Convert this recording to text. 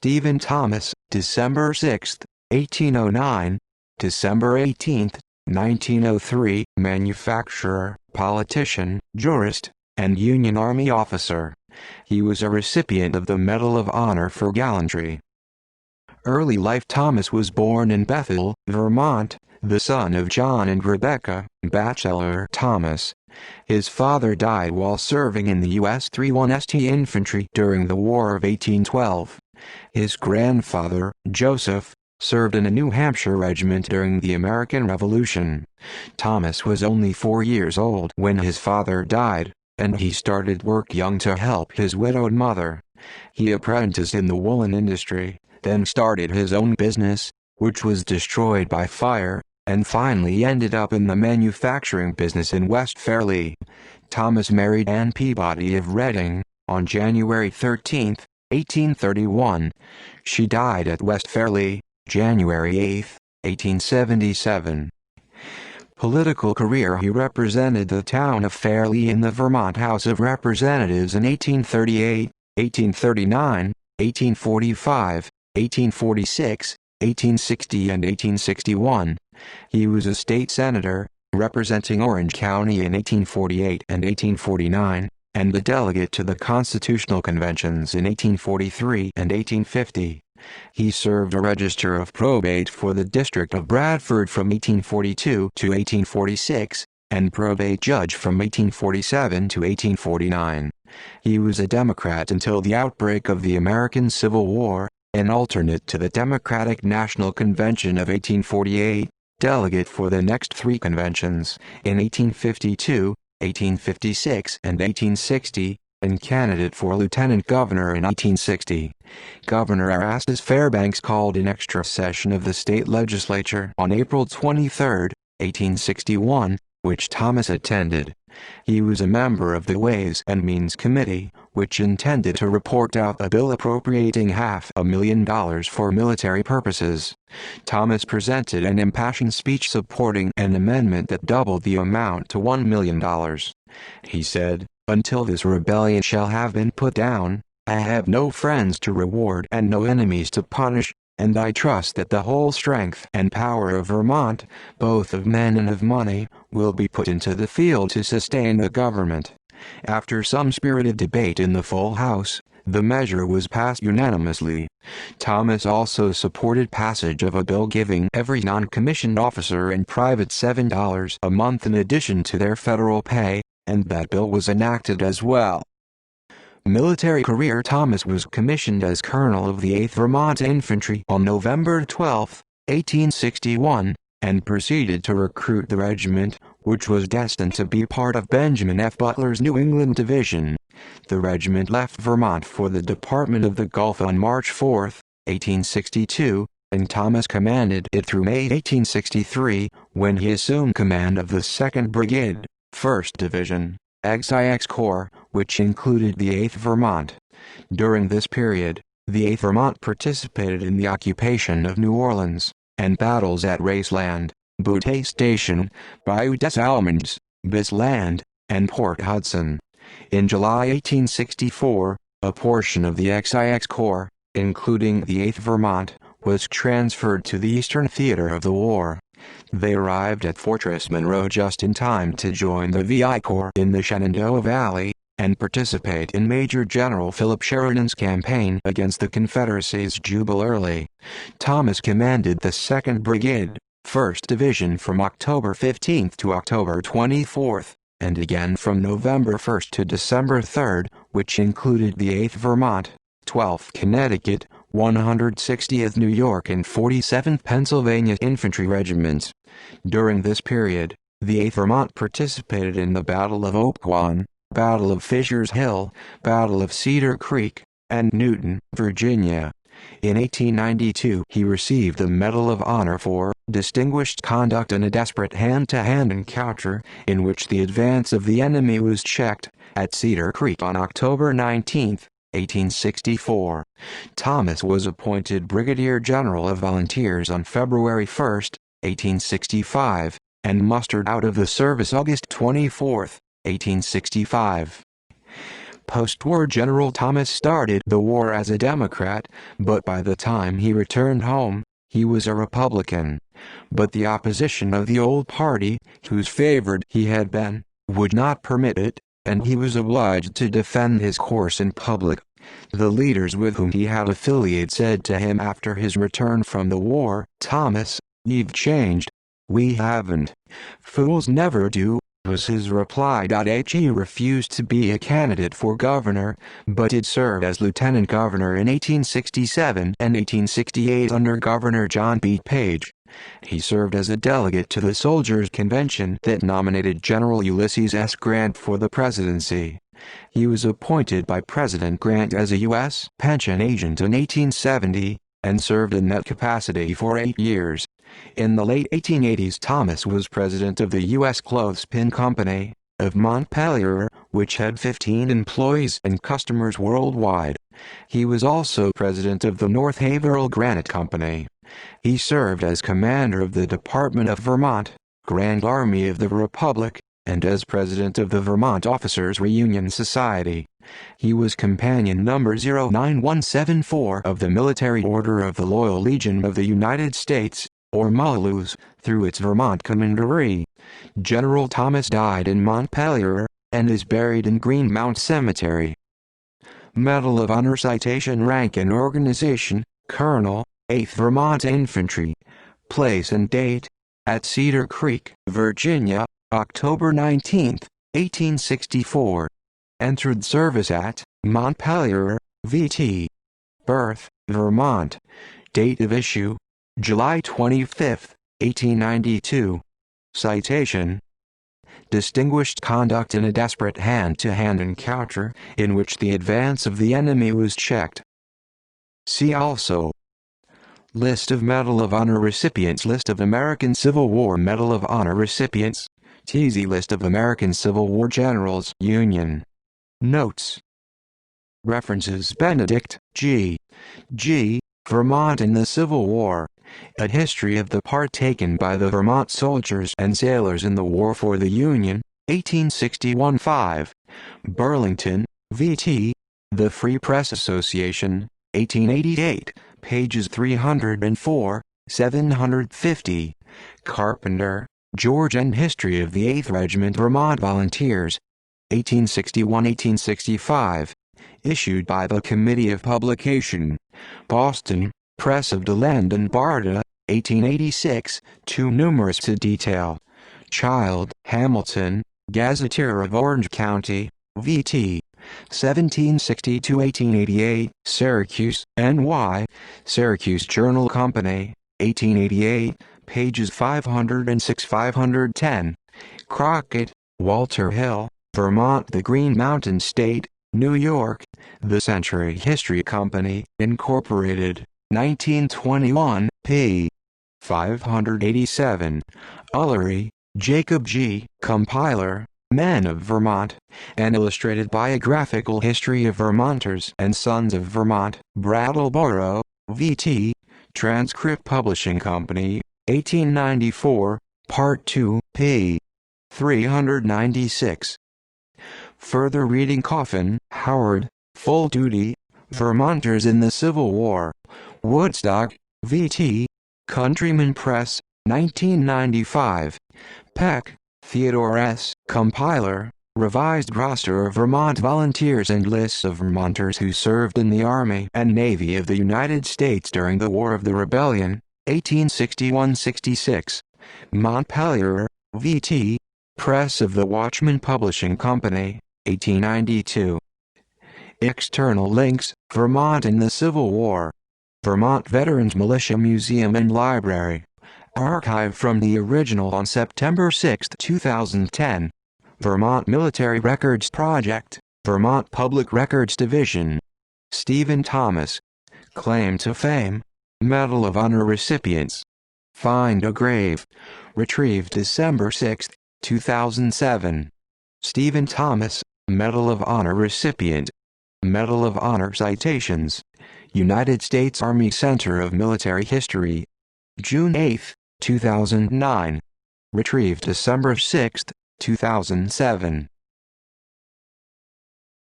Stephen Thomas, December 6, 1809, December 18, 1903, manufacturer, politician, jurist, and Union Army officer. He was a recipient of the Medal of Honor for gallantry. Early life. Thomas was born in Bethel, Vermont, the son of John and Rebecca Batchelor Thomas. His father died while serving in the U.S. 31st Infantry during the War of 1812. His grandfather, Joseph, served in a New Hampshire regiment during the American Revolution. Thomas was only 4 years old when his father died, and he started work young to help his widowed mother. He apprenticed in the woolen industry, then started his own business, which was destroyed by fire, and finally ended up in the manufacturing business in West Fairleigh. Thomas married Anne Peabody of Reading on January 13, 1831. She died at West Fairleigh, January 8, 1877. Political career. He represented the town of Fairleigh in the Vermont House of Representatives in 1838, 1839, 1845, 1846, 1860 and 1861. He was a state senator, representing Orange County in 1848 and 1849, and the delegate to the Constitutional Conventions in 1843 and 1850. He served a register of probate for the District of Bradford from 1842 to 1846, and probate judge from 1847 to 1849. He was a Democrat until the outbreak of the American Civil War, an alternate to the Democratic National Convention of 1848, delegate for the next three conventions, in 1852, 1856 and 1860, and candidate for lieutenant governor in 1860. Governor Erastus Fairbanks called an extra session of the state legislature on April 23, 1861, which Thomas attended. He was a member of the Ways and Means Committee, which intended to report out a bill appropriating $500,000 for military purposes. Thomas presented an impassioned speech supporting an amendment that doubled the amount to $1 million. He said, "Until this rebellion shall have been put down, I have no friends to reward and no enemies to punish, and I trust that the whole strength and power of Vermont, both of men and of money, will be put into the field to sustain the government." After some spirited debate in the full House, the measure was passed unanimously. Thomas also supported passage of a bill giving every non-commissioned officer and private $7 a month in addition to their federal pay, and that bill was enacted as well. Military career. Thomas was commissioned as colonel of the 8th Vermont Infantry on November 12, 1861, and proceeded to recruit the regiment, which was destined to be part of Benjamin F. Butler's New England Division. The regiment left Vermont for the Department of the Gulf on March 4, 1862, and Thomas commanded it through May 1863, when he assumed command of the 2nd Brigade, 1st Division, XIX Corps, which included the 8th Vermont. During this period, the 8th Vermont participated in the occupation of New Orleans, and battles at Raceland, Butte Station, Bayou des Allemands, Bisland, and Port Hudson. In July 1864, a portion of the XIX Corps, including the 8th Vermont, was transferred to the Eastern Theater of the war. They arrived at Fortress Monroe just in time to join the VI Corps in the Shenandoah Valley, and participate in Major General Philip Sheridan's campaign against the Confederacy's Jubal Early. Thomas commanded the 2nd Brigade, 1st Division from October 15 to October 24, and again from November 1 to December 3, which included the 8th Vermont, 12th Connecticut, 160th New York and 47th Pennsylvania Infantry Regiments. During this period, the 8th Vermont participated in the Battle of Opequon, Battle of Fisher's Hill, Battle of Cedar Creek, and Newton, Virginia. In 1892 he received the Medal of Honor for distinguished conduct in a desperate hand-to-hand encounter, in which the advance of the enemy was checked, at Cedar Creek on October 19, 1864. Thomas was appointed Brigadier General of Volunteers on February 1, 1865, and mustered out of the service August 24, 1865. Post-war General Thomas started the war as a Democrat, but by the time he returned home, he was a Republican. But the opposition of the old party, whose favorite he had been, would not permit it, and he was obliged to defend his course in public. The leaders with whom he had affiliated said to him after his return from the war, "Thomas, you've changed." "We haven't. Fools never do," was his reply. He refused to be a candidate for governor, but did serve as lieutenant governor in 1867 and 1868 under Governor John B. Page. He served as a delegate to the Soldiers' Convention that nominated General Ulysses S. Grant for the presidency. He was appointed by President Grant as a U.S. pension agent in 1870, and served in that capacity for 8 years. In the late 1880s, Thomas was president of the U.S. Clothespin Company of Montpelier, which had 15 employees and customers worldwide. He was also president of the North Haverhill Granite Company. He served as commander of the Department of Vermont, Grand Army of the Republic, and as president of the Vermont Officers Reunion Society. He was companion number 09174 of the Military Order of the Loyal Legion of the United States, or MALUS, through its Vermont Commandery. General Thomas died in Montpelier, and is buried in Greenmount Cemetery. Medal of Honor Citation, Rank and Organization, Colonel, 8th Vermont Infantry. Place and date: at Cedar Creek, Virginia, October 19, 1864. Entered service at Montpelier, VT. Birth: Vermont. Date of issue: July 25, 1892. Citation: distinguished conduct in a desperate hand-to-hand encounter, in which the advance of the enemy was checked. See also: List of Medal of Honor recipients, List of American Civil War Medal of Honor recipients, TZ List of American Civil War Generals, Union. Notes. References: Benedict, G. Vermont in the Civil War. A History of the Part Taken by the Vermont Soldiers and Sailors in the War for the Union, 1861-5. Burlington, VT. The Free Press Association, 1888, pages 304, 750. Carpenter, George, and History of the 8th Regiment Vermont Volunteers, 1861-1865. Issued by the Committee of Publication. Boston, Press of DeLand and Barta, 1886, too numerous to detail. Child, Hamilton, Gazetteer of Orange County, VT. 1760-1888, Syracuse, NY, Syracuse Journal Company, 1888, pages 506-510. Crockett, Walter Hill, Vermont, The Green Mountain State, New York, The Century History Company, Incorporated, 1921, p. 587. Ullery, Jacob G., Compiler, Men of Vermont, An Illustrated Biographical History of Vermonters and Sons of Vermont, Brattleboro, VT. Transcript Publishing Company, 1894, Part 2, p. 396. Further reading: Coffin, Howard, Full Duty, Vermonters in the Civil War. Woodstock, VT. Countryman Press, 1995. Peck, Theodore S., Compiler, Revised Roster of Vermont Volunteers and Lists of Vermonters who served in the Army and Navy of the United States during the War of the Rebellion, 1861-66. Montpelier, VT. Press of the Watchman Publishing Company, 1892. External links: Vermont in the Civil War. Vermont Veterans Militia Museum and Library. Archived from the original on September 6, 2010. Vermont Military Records Project, Vermont Public Records Division. Stephen Thomas. Claim to Fame. Medal of Honor recipients. Find a Grave. Retrieved December 6, 2007. Stephen Thomas, Medal of Honor recipient. Medal of Honor Citations. United States Army Center of Military History. June 8, 2009. Retrieved December 6, 2007.